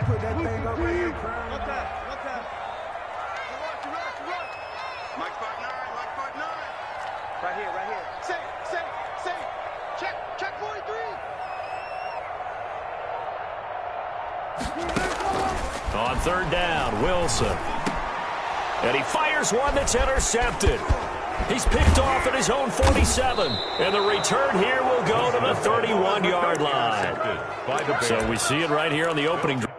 put that thing up right here. One time. Mike spot 9. Right here. Say. Check 43. On third down, Wilson. And he fires one that's intercepted. He's picked off at his own 47. And the return here will go to the 31-yard line. So we see it right here on the opening drive.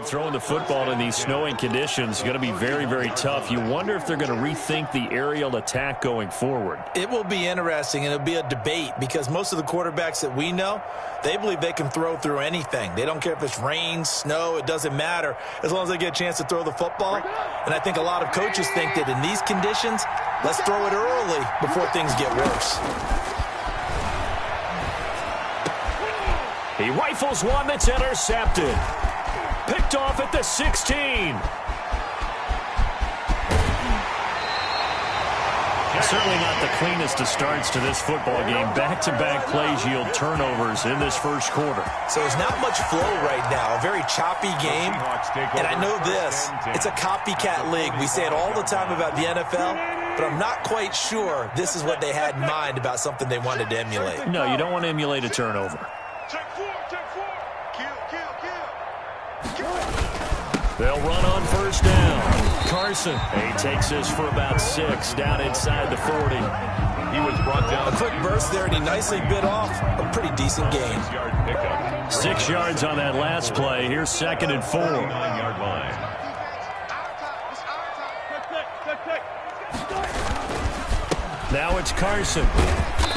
Throwing the football in these snowing conditions is going to be very, very tough. You wonder if they're going to rethink the aerial attack going forward. It will be interesting, and it'll be a debate because most of the quarterbacks that we know, they believe they can throw through anything. They don't care if it's rain, snow, it doesn't matter as long as they get a chance to throw the football. And I think a lot of coaches think that in these conditions, let's throw it early before things get worse. He rifles one that's intercepted. Picked off at the 16. Certainly not the cleanest of starts to this football game. Back-to-back plays yield turnovers in this first quarter. So there's not much flow right now. A very choppy game. And I know this. It's a copycat league. We say it all the time about the NFL, but I'm not quite sure this is what they had in mind about something they wanted to emulate. No, you don't want to emulate a turnover. Check 4. Kill. They'll run on first down. Carson. He takes this for about 6 down inside the 40. He was brought down. A quick burst there, and he nicely bit off a pretty decent gain. 6 yards on that last play. Here's 2nd and 4. 9-yard line. Now it's Carson.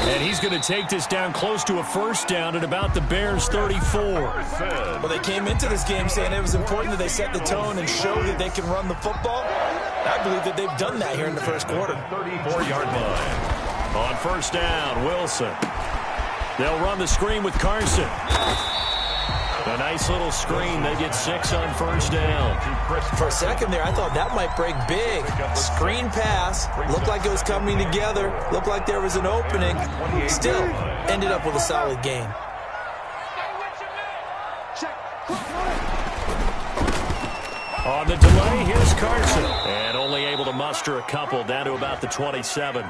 And he's going to take this down close to a first down at about the Bears' 34. Well, they came into this game saying it was important that they set the tone and show that they can run the football. I believe that they've done that here in the first quarter. 34-yard line. On first down, Wilson. They'll run the screen with Carson. A nice little screen. They get 6 on first down. For a second there, I thought that might break big. Screen pass. Looked like it was coming together. Looked like there was an opening. Still, ended up with a solid gain. On the delay, here's Carson. And only able to muster a couple down to about the 27.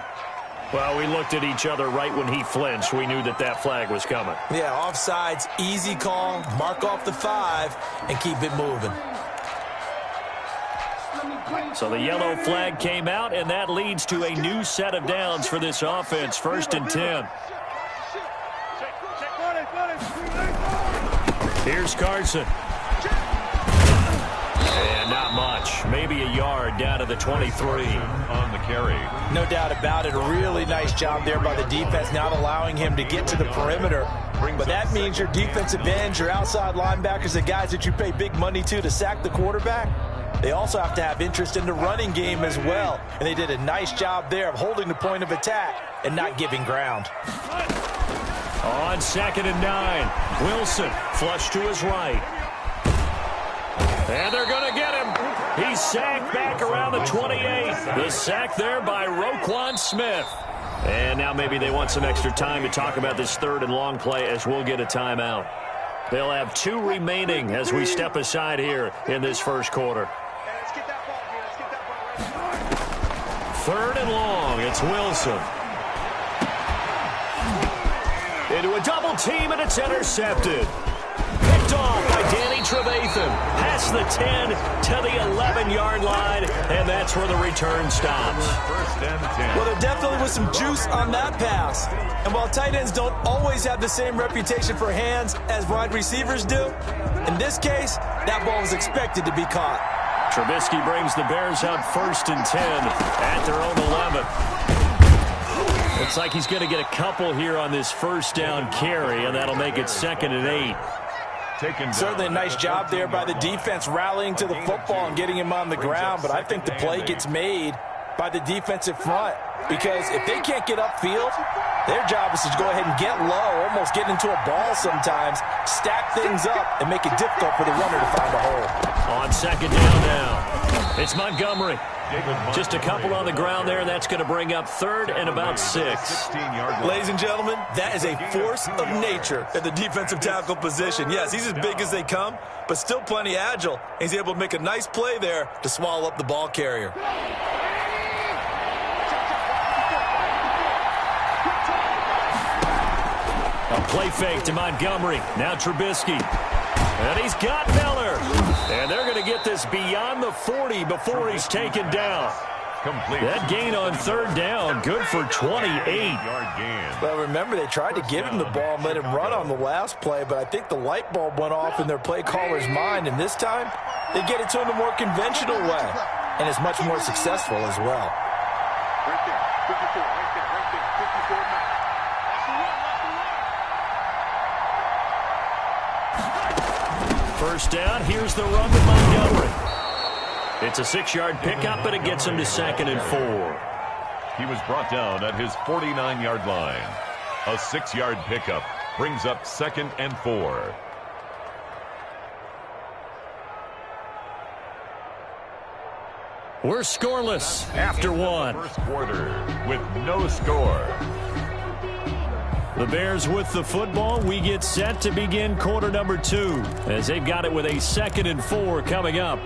Well, we looked at each other right when he flinched. We knew that that flag was coming. Yeah, offsides, easy call, mark off the 5, and keep it moving. So the yellow flag came out, and that leads to a new set of downs for this offense. 1st and 10. Here's Carson. And not much. Maybe a yard down to the 23. On the carry. No doubt about it. A really nice job there by the defense, not allowing him to get to the perimeter. But that means your defensive ends, your outside linebackers, the guys that you pay big money to sack the quarterback, they also have to have interest in the running game as well. And they did a nice job there of holding the point of attack and not giving ground. On 2nd and 9, Wilson flush to his right. And they're going to get him. He's sacked back around the 28. The sack there by Roquan Smith. And now maybe they want some extra time to talk about this 3rd and long play as we'll get a timeout. They'll have 2 remaining as we step aside here in this first quarter. 3rd and long, it's Wilson. Into a double team, and it's intercepted. Picked off by Danny Trevathan. Past the 10 to the 11-yard line, and that's where the return stops. 1st and 10. Well, there definitely was some juice on that pass. And while tight ends don't always have the same reputation for hands as wide receivers do, in this case, that ball was expected to be caught. Trubisky brings the Bears out 1st and 10 at their own 11. Looks like he's going to get a couple here on this first down carry, and that'll make it 2nd and 8. Certainly a nice job there by the defense rallying to the football and getting him on the ground, but I think the play gets made by the defensive front because if they can't get upfield, their job is to go ahead and get low, almost get into a ball sometimes, stack things up, and make it difficult for the runner to find a hole. On 2nd down now, it's Montgomery. Just a couple on the ground there, and that's going to bring up 3rd and about 6. Ladies and gentlemen, that is a force of nature at the defensive tackle position. Yes, he's as big as they come, but still plenty agile. He's able to make a nice play there to swallow up the ball carrier. A play fake to Montgomery. Now Trubisky. And he's got Miller. And they're going to get this beyond the 40 before he's taken down. That gain on 3rd down, good for 28. Well, remember, they tried to give him the ball and let him run on the last play, but I think the light bulb went off in their play caller's mind, and this time they get it to him the more conventional way, and it's much more successful as well. Right there. 54. Right there. Right there. 54 now. First down, here's the run to Montgomery. It's a 6-yard pickup, but it gets him to 2nd and 4. He was brought down at his 49-yard line. A 6-yard pickup brings up 2nd and 4. We're scoreless after 1. First quarter with no score. The Bears with the football. We get set to begin quarter number 2 as they've got it with a 2nd and 4 coming up.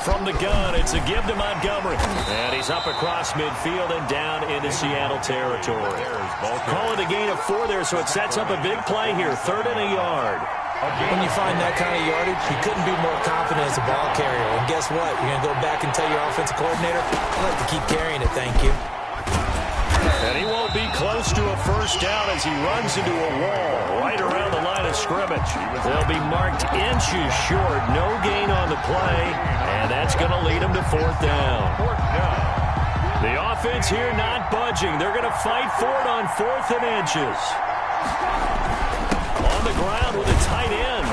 From the gun, it's a give to Montgomery. And he's up across midfield and down into Seattle territory. Call it a gain of 4 there, so it sets up a big play here. 3rd and a yard. When you find that kind of yardage, you couldn't be more confident as a ball carrier. And guess what? You're going to go back and tell your offensive coordinator, I'd like to keep carrying it, thank you. And he won't be close to a first down as he runs into a wall right around the line of scrimmage. They'll be marked inches short. No gain on the play, and that's going to lead him to 4th down. The offense here not budging. They're going to fight for it on 4th and inches. On the ground with a tight end.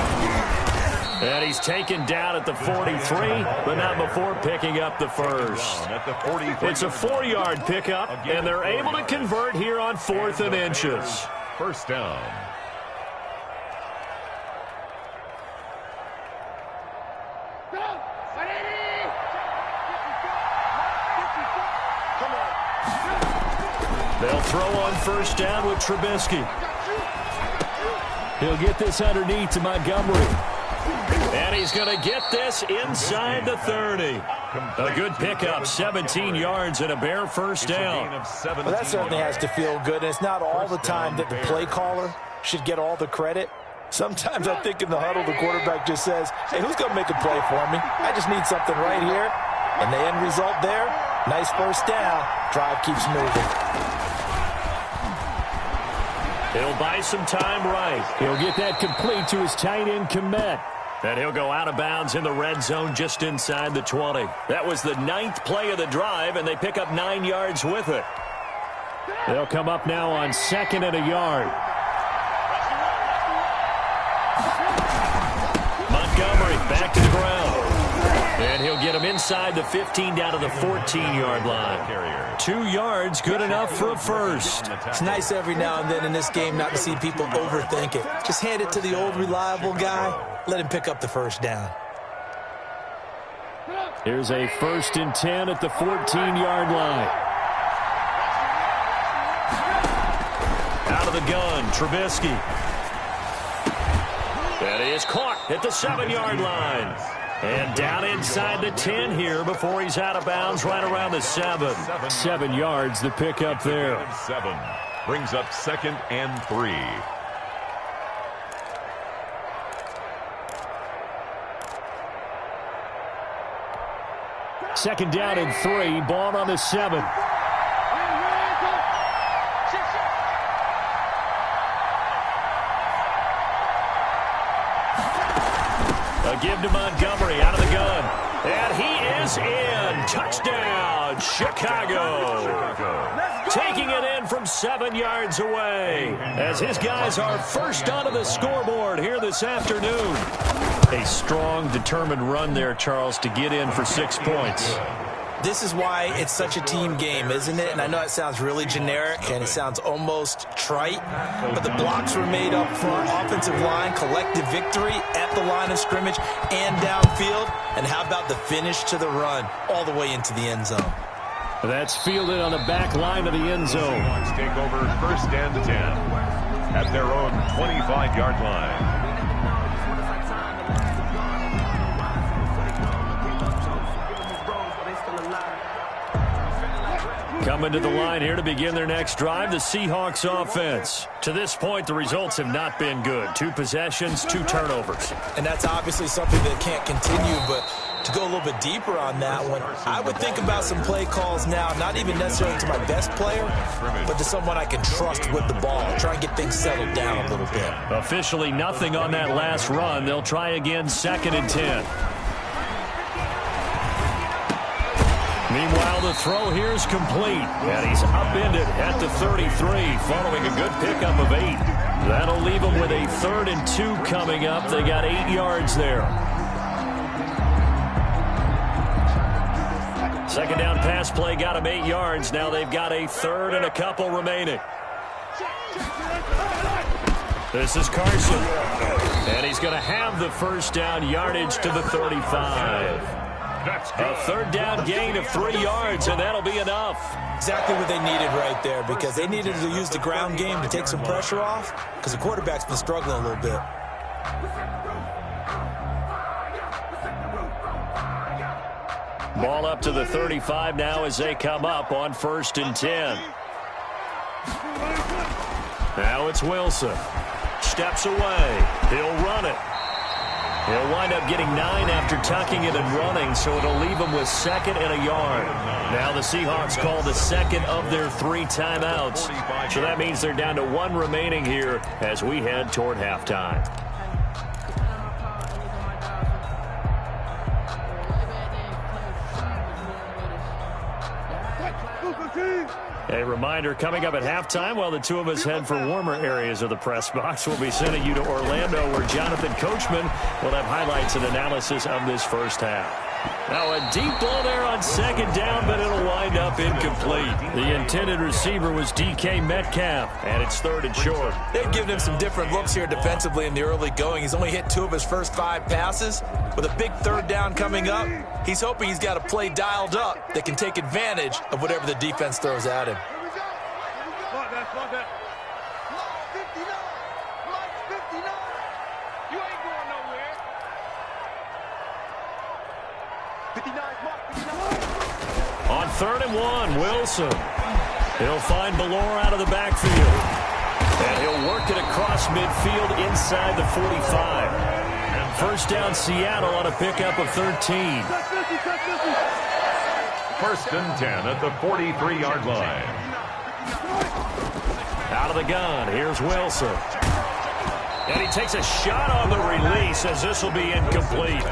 And he's taken down at the 43, but not before picking up the first. It's a 4-yard pickup, and they're able to convert here on 4th and inches. First down. They'll throw on first down with Trubisky. He'll get this underneath to Montgomery. And he's going to get this inside the 30. A good pickup, 17 yards and a bare first down. Well, that certainly has to feel good. And it's not all the time that the play caller should get all the credit. Sometimes I think in the huddle, the quarterback just says, hey, who's going to make a play for me? I just need something right here. And the end result there, nice first down. Drive keeps moving. He'll buy some time right. He'll get that complete to his tight end Komet. And he'll go out of bounds in the red zone just inside the 20. That was the 9th play of the drive, and they pick up 9 yards with it. They'll come up now on 2nd and a yard. Montgomery back to the ground. And he'll get him inside the 15 down to the 14-yard line. 2 yards, good enough for a first. It's nice every now and then in this game not to see people overthink it. Just hand it to the old reliable guy. Let him pick up the first down. Here's a 1st and 10 at the 14-yard line. Out of the gun, Trubisky. And he is caught at the 7-yard line. And down inside the 10 here before he's out of bounds right around the 7. 7 yards, the pickup there. 7 brings up 2nd and 3. Second down and 3, ball on the 7. A give to Montgomery out of the gun. And he is in. Touchdown, Chicago. Taking it in from 7 yards away as his guys are first onto the scoreboard here this afternoon. A strong, determined run there, Charles, to get in for 6 points. This is why it's such a team game, isn't it? And I know it sounds really generic and it sounds almost trite, but the blocks were made up front, offensive line, collective victory at the line of scrimmage and downfield. And how about the finish to the run all the way into the end zone? That's fielded on the back line of the end zone. Seahawks take over 1st and 10 at their own 25-yard line. Coming to the line here to begin their next drive, the Seahawks offense. To this point, the results have not been good. 2 possessions, 2 turnovers. And that's obviously something that can't continue, but to go a little bit deeper on that one, I would think about some play calls now, not even necessarily to my best player, but to someone I can trust with the ball. Try and get things settled down a little bit. Officially nothing on that last run. They'll try again 2nd and 10. Meanwhile, the throw here is complete, and he's upended at the 33 following a good pickup of 8. That'll leave him with a 3rd and 2 coming up. They got 8 yards there. 2nd down pass play got him 8 yards. Now they've got a 3rd and a couple remaining. This is Carson, and he's going to have the 1st down yardage to the 35. A 3rd down gain of 3 yards, and that'll be enough. Exactly what they needed right there, because they needed to use the ground game to take some pressure off, because the quarterback's been struggling a little bit. Ball up to the 35 now as they come up on 1st and 10. Now it's Wilson. Steps away. He'll run it. He'll wind up getting 9 after tucking it and running, so it'll leave him with 2nd and a yard. Now the Seahawks call the 2nd of their 3 timeouts. So that means they're down to 1 remaining here as we head toward halftime. A reminder, coming up at halftime, while the two of us head for warmer areas of the press box, we'll be sending you to Orlando, where Jonathan Coachman will have highlights and analysis of this first half. Now a deep ball there on 2nd down, but it'll wind up incomplete. The intended receiver was DK Metcalf, and it's 3rd and short. They've given him some different looks here defensively in the early going. He's only hit 2 of his first 5 passes. With a big 3rd down coming up, he's hoping he's got a play dialed up that can take advantage of whatever the defense throws at him. On 3rd and 1, Wilson. He'll find Ballore out of the backfield. And he'll work it across midfield inside the 45. And 1st down Seattle on a pickup of 13. 1st and 10 at the 43-yard line. Out of the gun, here's Wilson. And he takes a shot on the release as this will be incomplete.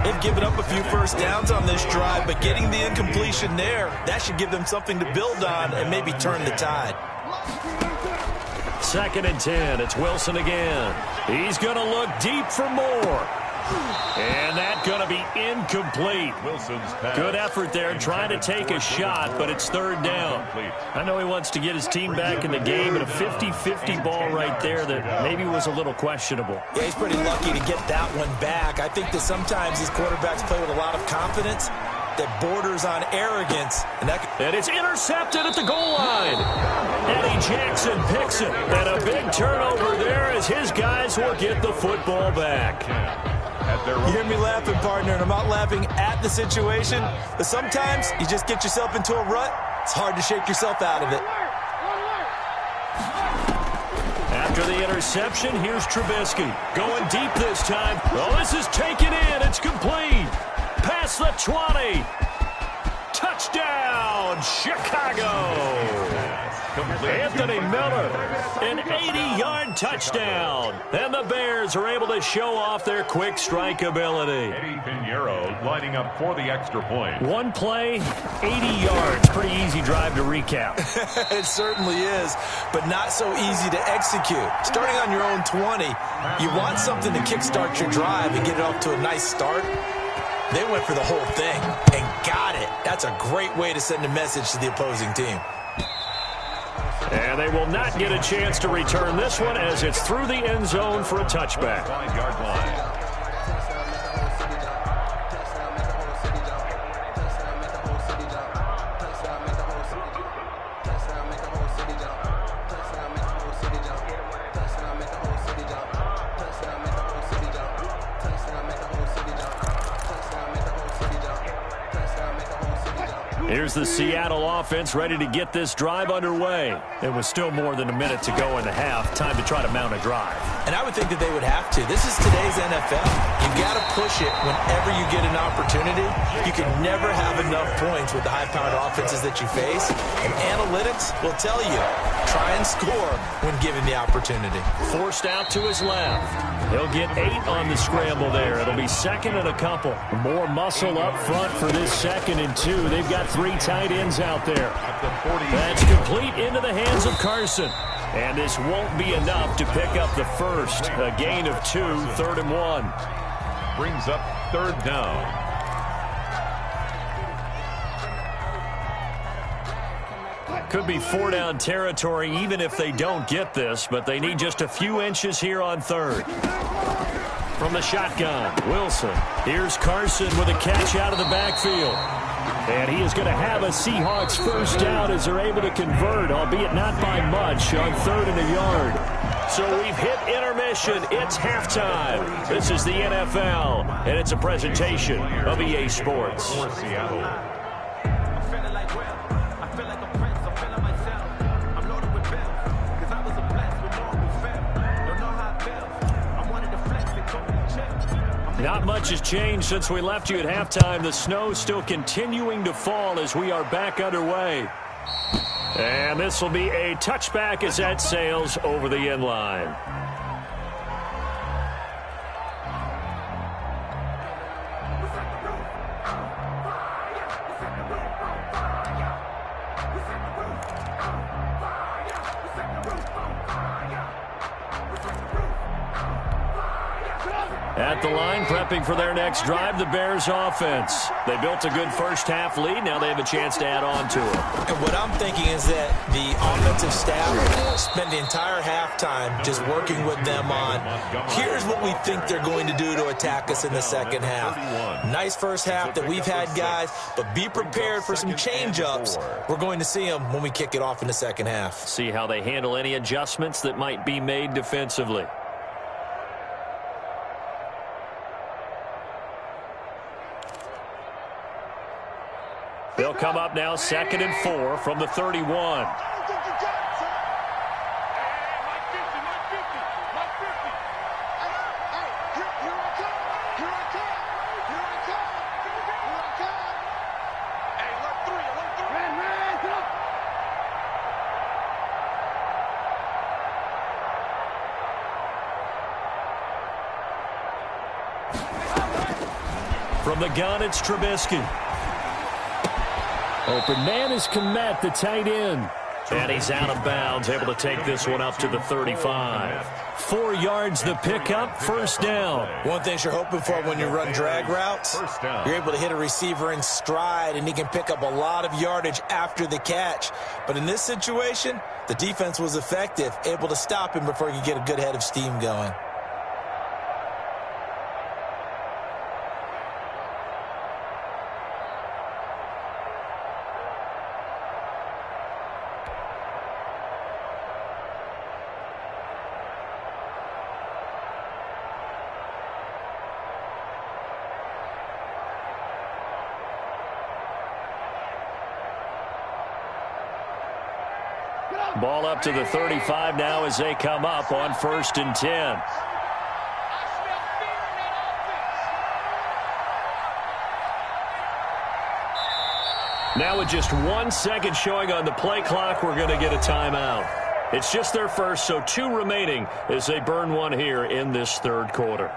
They've given up a few 1st downs on this drive, but getting the incompletion there, that should give them something to build on and maybe turn the tide. 2nd and 10, it's Wilson again. He's going to look deep for more. And that's going to be incomplete. Wilson's pass. Good effort there trying to take a shot, but it's 3rd down. I know he wants to get his team back in the game, but a 50-50 ball right there that maybe was a little questionable. Yeah, he's pretty lucky to get that one back. I think that sometimes these quarterbacks play with a lot of confidence that borders on arrogance. And it's intercepted at the goal line. Eddie Jackson picks it. And a big turnover there as his guys will get the football back. You hear me laughing, partner, and I'm not laughing at the situation, but sometimes you just get yourself into a rut. It's hard to shake yourself out of it. After the interception, here's Trubisky. Going deep this time. Oh, this is taken in. It's complete. Past the 20. Touchdown, Chicago. Anthony Miller, an 80-yard touchdown. And the Bears are able to show off their quick strike ability. Eddie Pinheiro lining up for the extra point. One play, 80 yards. Pretty easy drive to recap. It certainly is, but not so easy to execute. Starting on your own 20, you want something to kickstart your drive and get it off to a nice start. They went for the whole thing and got it. That's a great way to send a message to the opposing team. And they will not get a chance to return this one as it's through the end zone for a touchback. 5-yard line. Here's the Seattle offense ready to get this drive underway. There was still more than a minute to go in the half. Time to try to mount a drive. And I would think that they would have to. This is today's NFL. You've got to push it whenever you get an opportunity. You can never have enough points with the high-powered offenses that you face. And analytics will tell you, try and score when given the opportunity. Forced out to his left. He'll get 8 on the scramble there. It'll be second and a couple. More muscle up front for this 2nd and 2. They've got 3 tight ends out there. That's complete into the hands of Carson. And this won't be enough to pick up the first. A gain of 2, 3rd and 1. Brings up 3rd down. Could be 4-down territory even if they don't get this, but they need just a few inches here on 3rd. From the shotgun, Wilson. Here's Carson with a catch out of the backfield. And he is going to have a Seahawks first down as they're able to convert, albeit not by much, on 3rd and a yard. So we've hit intermission. It's halftime. This is the NFL, and it's a presentation of EA Sports. For Seattle. Not much has changed since we left you at halftime. The snow still continuing to fall as we are back underway. And this will be a touchback as that sails over the end line. At the line, prepping for their next drive, the Bears offense. They built a good first-half lead. Now they have a chance to add on to it. And what I'm thinking is that the offensive staff spent the entire halftime just working with them on, here's what we think they're going to do to attack us in the second half. Nice first half that we've had, guys, but be prepared for some change-ups. We're going to see them when we kick it off in the second half. See how they handle any adjustments that might be made defensively. They'll come up now 2nd and 4 from the 31. From the gun, it's Trubisky. Open man is Kmet, the tight end. And he's out of bounds, able to take this one up to the 35. 4 yards the pickup, first down. One thing you're hoping for when you run drag routes, you're able to hit a receiver in stride, and he can pick up a lot of yardage after the catch. But in this situation, the defense was effective, able to stop him before he could get a good head of steam going. Ball up to the 35 now as they come up on 1st and 10. Now with just 1 second showing on the play clock, we're going to get a timeout. It's just their first, so 2 remaining as they burn one here in this third quarter.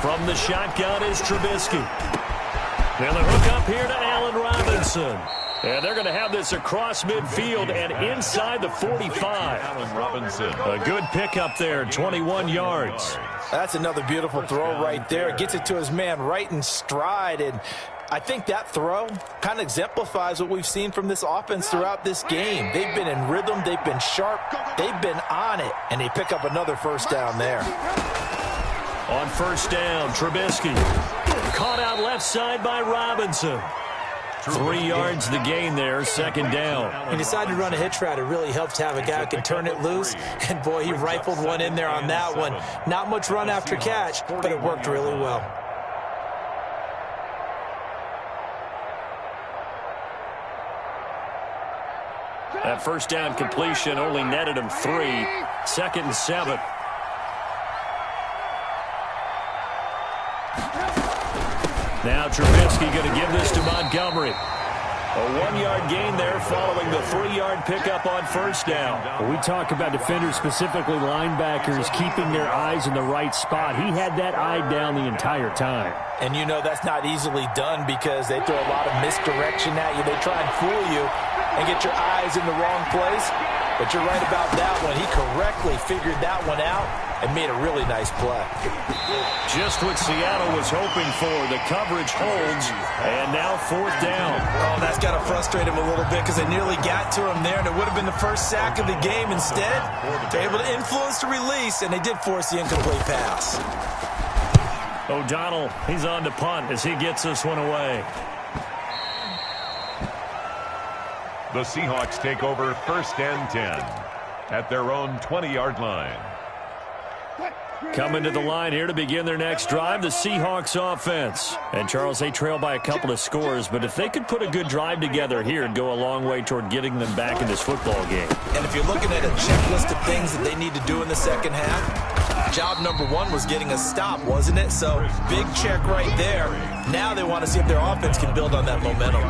From the shotgun is Trubisky. And the hook up here to Allen Robinson. And they're going to have this across midfield and inside the 45. Allen Robinson. A good pickup there, 21 yards. That's another beautiful throw right there. Gets it to his man right in stride. And I think that throw kind of exemplifies what we've seen from this offense throughout this game. They've been in rhythm. They've been sharp. They've been on it. And they pick up another first down there. On first down, Trubisky. Caught out left side by Robinson. 3 yards the gain there, second down. He decided to run a hitch route. It really helps to have a guy who can turn it loose. And, boy, he rifled one in there on that one. Not much run after catch, but it worked really well. That first down completion only netted him 3. Second and 7. Now Trubisky going to give this to Montgomery. A 1-yard gain there following the 3-yard pickup on first down. When we talk about defenders, specifically linebackers, keeping their eyes in the right spot, he had that eye down the entire time. And you know that's not easily done because they throw a lot of misdirection at you. They try and fool you and get your eyes in the wrong place. But you're right about that one. He correctly figured that one out and made a really nice play. Just what Seattle was hoping for. The coverage holds, and now fourth down. Oh, that's got to frustrate him a little bit because they nearly got to him there, and it would have been the first sack of the game. Instead, they're able to influence the release, and they did force the incomplete pass. O'Donnell, he's on to punt as he gets this one away. The Seahawks take over first and 10 at their own 20-yard line. Coming to the line here to begin their next drive, the Seahawks offense. And, Charles, they trail by a couple of scores, but if they could put a good drive together here, it'd go a long way toward getting them back in this football game. And if you're looking at a checklist of things that they need to do in the second half, job number 1 was getting a stop, wasn't it? So, big check right there. Now they want to see if their offense can build on that momentum.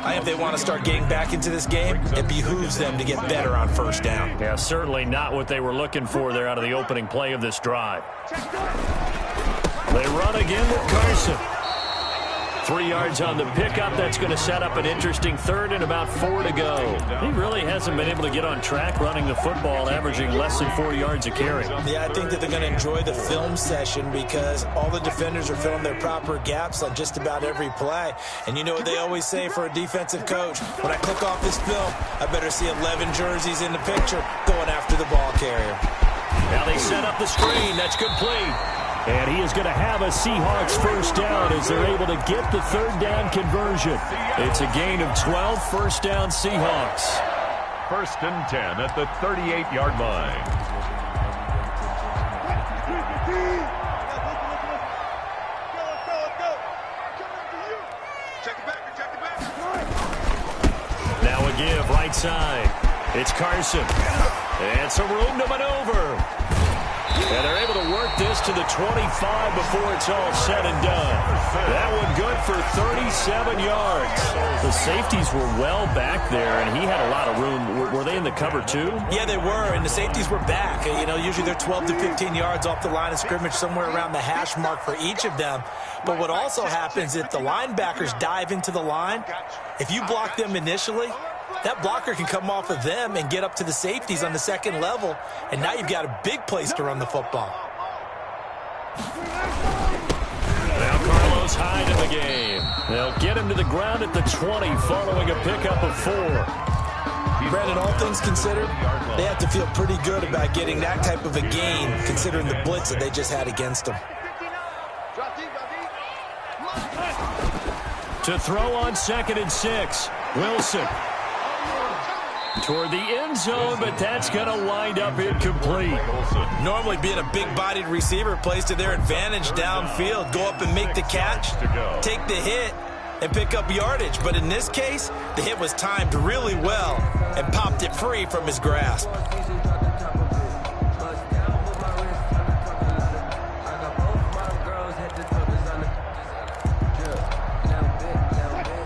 If they want to start getting back into this game, it behooves them to get better on first down. Yeah, certainly not what they were looking for there out of the opening play of this drive. They run again with Carson. 3 yards on the pickup. That's going to set up an interesting third and about 4 to go. He really hasn't been able to get on track running the football, averaging less than 4 yards a carry. Yeah, I think that they're going to enjoy the film session because all the defenders are filling their proper gaps on just about every play. And you know what they always say for a defensive coach? When I click off this film, I better see 11 jerseys in the picture going after the ball carrier. Now they set up the screen. That's complete. And he is going to have a Seahawks first down as they're able to get the third down conversion. It's a gain of 12, first down Seahawks. First and 10 at the 38-yard line. Now a give right side. It's Carson. And some room to maneuver. And they're able to work this to the 25 before it's all said and done. That one good for 37 yards. The safeties were well back there, and he had a lot of room. Were they in the cover too? Yeah, they were, and the safeties were back. You know, usually they're 12 to 15 yards off the line of scrimmage, somewhere around the hash mark for each of them. But what also happens if the linebackers dive into the line, if you block them initially, that blocker can come off of them and get up to the safeties on the second level, and now you've got a big place to run the football. Now Carlos Hyde in the game. They'll get him to the ground at the 20 following a pickup of 4. Brandon, all things considered, they have to feel pretty good about getting that type of a gain considering the blitz that they just had against them. To throw on 2nd and 6, Wilson. Toward the end zone, but that's going to wind up incomplete. Normally being a big-bodied receiver plays to their advantage downfield. Go up and make the catch, take the hit, and pick up yardage. But in this case, the hit was timed really well and popped it free from his grasp.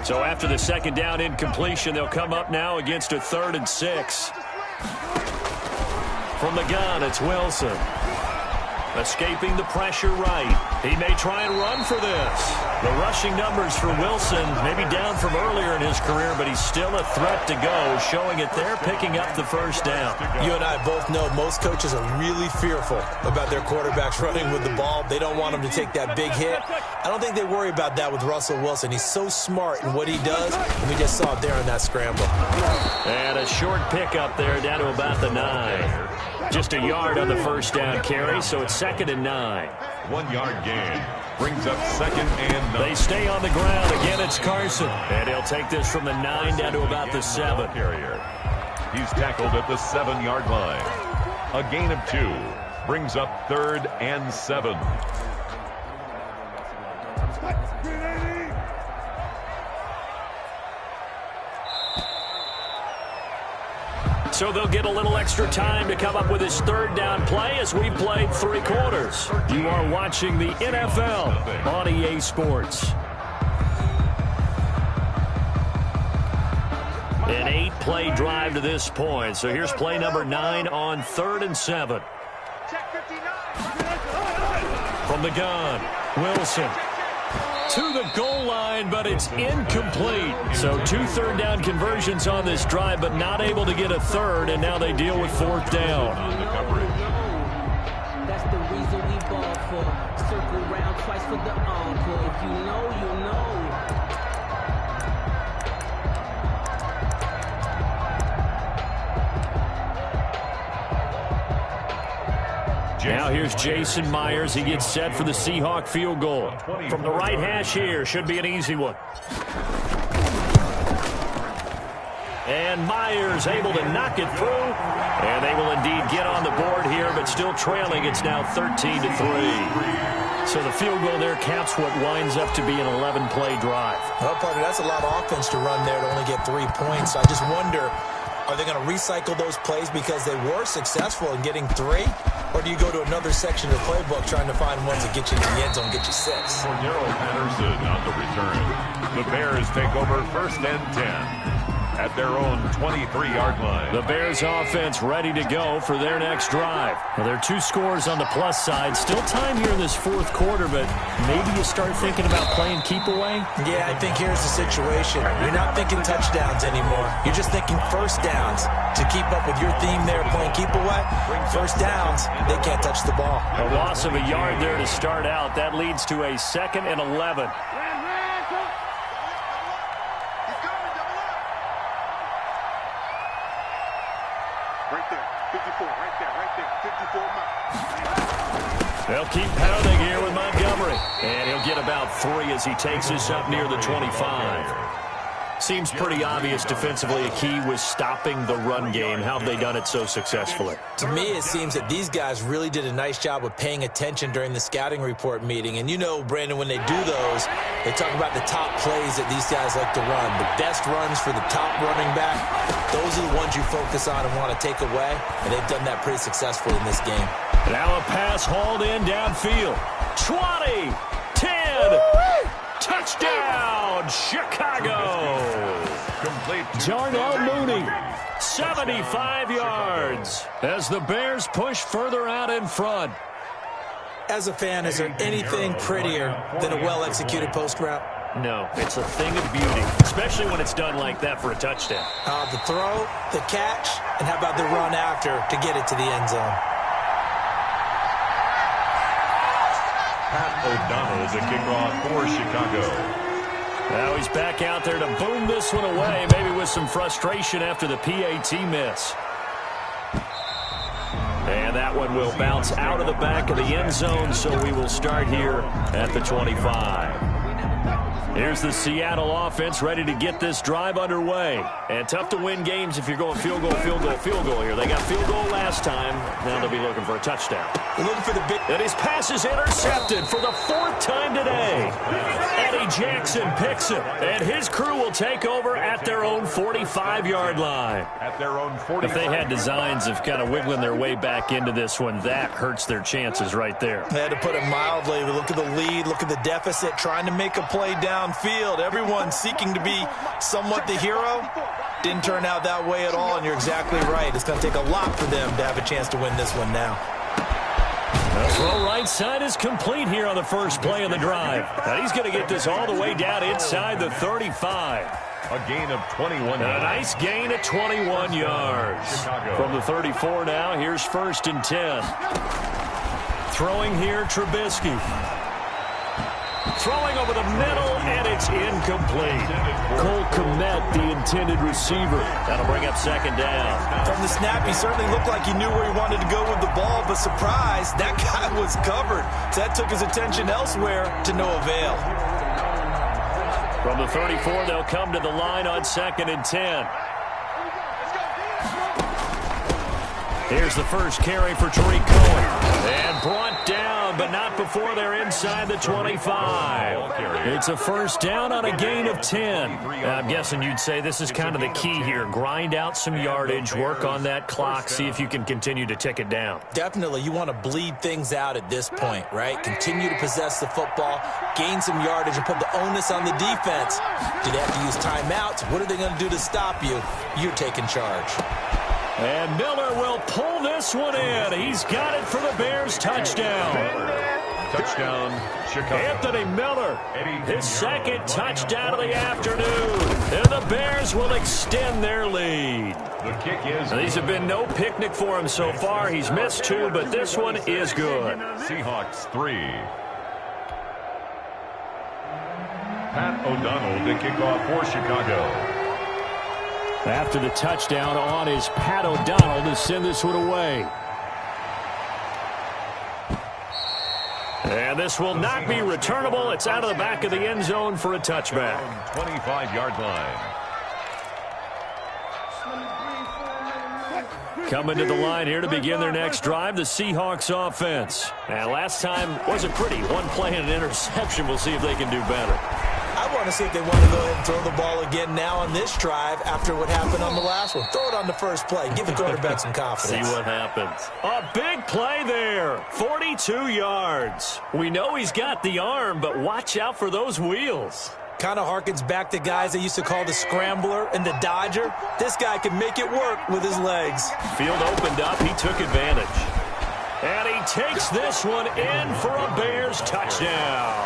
So after the second down incompletion, they'll come up now against a 3rd and 6. From the gun, it's Wilson. Escaping the pressure right. He may try and run for this. The rushing numbers for Wilson may be down from earlier in his career, but he's still a threat to go, showing it there, picking up the first down. You and I both know most coaches are really fearful about their quarterbacks running with the ball. They don't want them to take that big hit. I don't think they worry about that with Russell Wilson. He's so smart in what he does, and we just saw it there on that scramble. And a short pickup there down to about the 9. Just a yard on the first down carry, so it's 2nd and 9. 1 yard gain brings up 2nd and 9. They stay on the ground. Again, it's Carson. And he'll take this from the 9 down to about the 7. He's tackled at the 7-yard line. A gain of 2 brings up 3rd and 7. So they'll get a little extra time to come up with his 3rd down play as we've played 3 quarters. You are watching the NFL on EA Sports. An 8-play drive to this point. So here's play number 9 on 3rd and 7. From the gun, Wilson. To the goal line, but it's incomplete. So 2 third down conversions on this drive, but not able to get a 3rd, and now they deal with 4th down. That's the reason we ball for. Circle round twice for the encore. If you know, you know. Now here's Jason Myers. He gets set for the Seahawk field goal. From the right hash here, should be an easy one. And Myers able to knock it through. And they will indeed get on the board here, but still trailing. It's now 13-3. So the field goal there caps what winds up to be an 11-play drive. Well, partner, that's a lot of offense to run there to only get 3 points. I just wonder, are they going to recycle those plays because they were successful in getting 3? Or do you go to another section of the playbook trying to find ones that get you into the end zone, get you 6? Cordero Patterson on the return. The Bears take over 1st and 10 at their own 23-yard line. The Bears offense ready to go for their next drive. Well, there are 2 scores on the plus side. Still time here in this 4th quarter, but maybe you start thinking about playing keep away? Yeah, I think here's the situation. You're not thinking touchdowns anymore. You're just thinking 1st downs. To keep up with your theme there, playing keep away, 1st downs, they can't touch the ball. A loss of a yard there to start out. That leads to a 2nd and 11. Right there, 54, right there, 54 miles. They'll keep pounding here with Montgomery. And he'll get about 3 as he takes this up near the 25. Seems pretty obvious defensively a key was stopping the run game. How have they done it so successfully? To me, it seems that these guys really did a nice job of paying attention during the scouting report meeting. And you know, Brandon, when they do those, they talk about the top plays that these guys like to run. The best runs for the top running back, those are the ones you focus on and want to take away. And they've done that pretty successfully in this game. Now a pass hauled in downfield. 20, 10, touchdown, Chicago. Complete. Darnell Mooney, 75 yards as the Bears push further out in front. As a fan, is there anything prettier than a well-executed post route? No, it's a thing of beauty, especially when it's done like that for a touchdown. The throw, the catch, and how about the run after to get it to the end zone? Pat O'Donnell is a kickoff for Chicago. Now he's back out there to boom this one away, maybe with some frustration after the PAT miss. And that one will bounce out of the back of the end zone, so we will start here at the 25. Here's the Seattle offense ready to get this drive underway. And tough to win games if you're going field goal, field goal, field goal here. They got field goal last time. Now they'll be looking for a touchdown. They're looking for the big... And his pass is intercepted for the 4th time today. Eddie Jackson picks it. And his crew will take over at their own 45-yard line. At their own 45. If they had designs of kind of wiggling their way back into this one, that hurts their chances right there. They had to put it mildly. Look at the lead. Look at the deficit. Trying to make a play downfield. Everyone seeking to be somewhat the hero. Didn't turn out that way at all, and you're exactly right. It's going to take a lot for them to have a chance to win this one now. The throw right side is complete here on the first play of the drive. Now he's going to get this all the way down inside the 35. A gain of 21 yards. A nice gain of 21 yards. Chicago. From the 34 now, here's 1st and 10. Throwing here, Trubisky. Throwing over the middle, and it's incomplete. Cole Kmet, the intended receiver. That'll bring up 2nd down. From the snap, he certainly looked like he knew where he wanted to go with the ball, but surprise, that guy was covered. So that took his attention elsewhere to no avail. From the 34, they'll come to the line on 2nd and 10. Here's the first carry for Tariq Cohen. And brought down, but not before they're inside the 25. It's a 1st down on a gain of 10. I'm guessing you'd say this is kind of the key here. Grind out some yardage, work on that clock, see if you can continue to tick it down. Definitely, you want to bleed things out at this point, right? Continue to possess the football, gain some yardage, and put the onus on the defense. Do they have to use timeouts? What are they going to do to stop you? You're taking charge. And Miller will pull this one in. He's got it for the Bears touchdown. Touchdown, Chicago. Anthony Miller, his 2nd touchdown of the afternoon. And the Bears will extend their lead. The kick is... Now, these have been no picnic for him so far. He's missed 2, but this one is good. Seahawks 3. Pat O'Donnell to kick off for Chicago. After the touchdown on is Pat O'Donnell to send this one away. And this will not be returnable. It's out of the back of the end zone for a touchback. 25-yard line. Coming to the line here to begin their next drive, the Seahawks offense. And last time wasn't pretty. One play and an interception. We'll see if they can do better. I want to see if they want to go ahead and throw the ball again now on this drive after what happened on the last one. Throw it on the first play. Give the quarterback some confidence. See what happens. A big play there. 42 yards. We know he's got the arm, but watch out for those wheels. Kind of harkens back to guys they used to call the scrambler and the dodger. This guy can make it work with his legs. Field opened up. He took advantage. And he takes this one in for a Bears touchdown.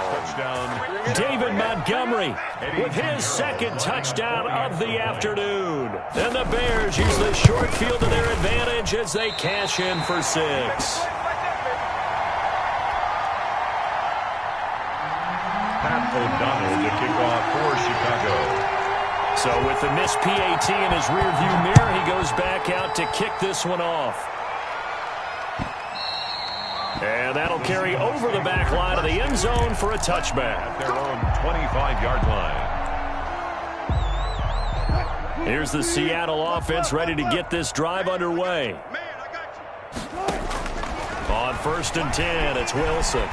David Montgomery with his 2nd touchdown of the afternoon. And the Bears use the short field to their advantage as they cash in for 6. Pat O'Donnell to kick off for Chicago. So with the missed PAT in his rearview mirror, he goes back out to kick this one off. And that'll carry over the back line of the end zone for a touchback. Their own 25-yard line. Here's the Seattle offense ready to get this drive underway. On 1st and 10, it's Wilson.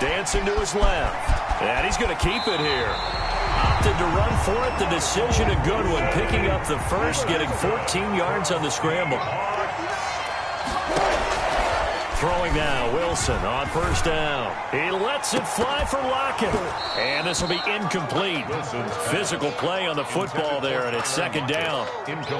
Dancing to his left. And he's going to keep it here. Opted to run for it. The decision, a good one. Picking up the first, getting 14 yards on the scramble. Throwing now, Wilson on 1st down. He lets it fly for Lockett. And this will be incomplete. Physical play on the football there, and it's 2nd down.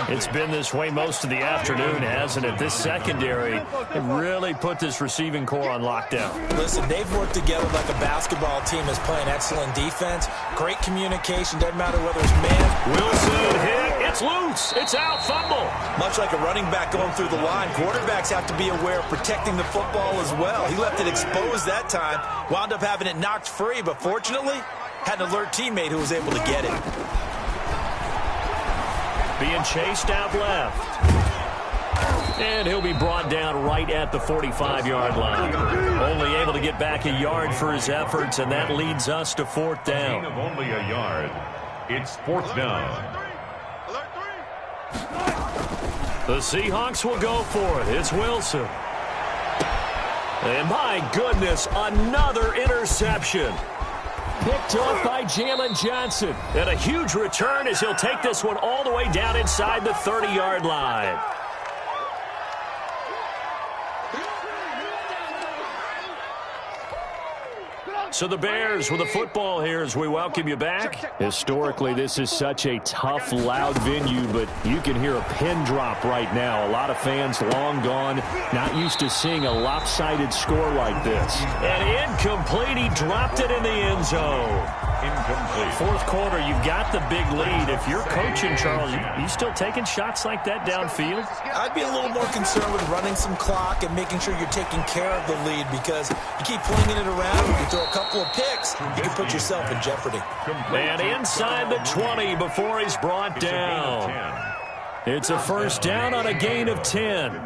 It's been this way most of the afternoon, hasn't it? This secondary really put this receiving core on lockdown. Listen, they've worked together like a basketball team is playing excellent defense. Great communication, doesn't matter whether it's man. Wilson hit. It's loose. It's out. Fumble. Much like a running back going through the line, quarterbacks have to be aware of protecting the football as well. He left it exposed that time, wound up having it knocked free, but fortunately had an alert teammate who was able to get it. Being chased out left. And he'll be brought down right at the 45-yard line. Only able to get back a yard for his efforts, and that leads us to fourth down. Gain of only a yard. It's fourth down. The Seahawks will go for it. It's Wilson. And my goodness, another interception. Picked off by Jalen Johnson. And a huge return as he'll take this one all the way down inside the 30-yard line. So the Bears with the football here as we welcome you back. Historically, this is such a tough, loud venue, but you can hear a pin drop right now. A lot of fans long gone, not used to seeing a lopsided score like this. And incomplete. He dropped it in the end zone. Incomplete. Fourth quarter, you've got the big lead. If you're coaching, Charles, you still taking shots like that downfield? I'd be a little more concerned with running some clock and making sure you're taking care of the lead, because you keep flinging it around, you throw a couple of picks, you can put yourself in jeopardy. And inside the 20 before he's brought down. It's a first down on a gain of 10.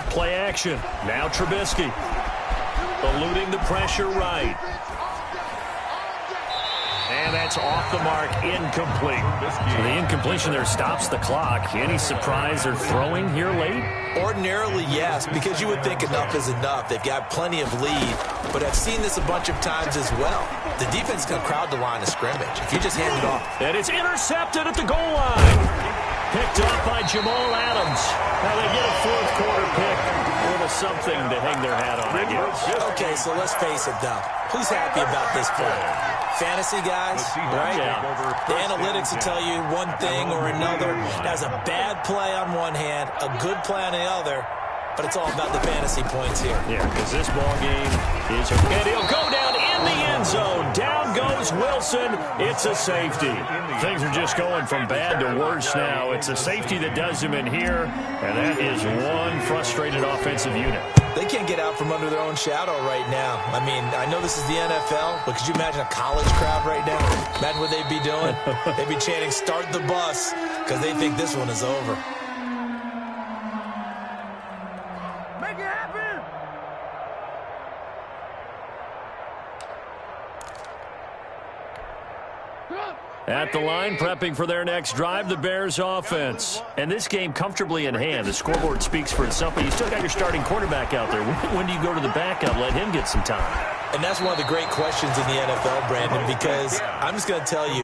Play action. Now Trubisky. Eluding the pressure right. And that's off the mark. Incomplete. So the incompletion there stops the clock. Any surprise or throwing here late? Ordinarily, yes, because you would think enough is enough. They've got plenty of lead, but I've seen this a bunch of times as well. The defense can crowd the line of scrimmage if you just hand it off. And it's intercepted at the goal line. Picked off by Jamal Adams. Now they get a fourth quarter pick. A little something to hang their hat on, I guess. Okay, so let's face it, though. Who's happy about this play? Fantasy guys, right? Yeah. The analytics will tell you one thing or another. That's a bad play on one hand, a good play on the other, but it's all about the fantasy points here. Yeah, because this ball game is a... And he'll go down in the end zone. Down goes Wilson. It's a safety. Things are just going from bad to worse now. It's a safety that does him in here, and that is one frustrated offensive unit. They can't get out from under their own shadow right now. I mean, I know this is the NFL, but could you imagine a college crowd right now? Imagine what they'd be doing. They'd be chanting, "Start the bus," because they think this one is over. Make it happen! At the line, prepping for their next drive, the Bears offense. And this game comfortably in hand. The scoreboard speaks for itself, but you still got your starting quarterback out there. When do you go to the backup, let him get some time? And that's one of the great questions in the NFL, Brandon, because I'm just going to tell you,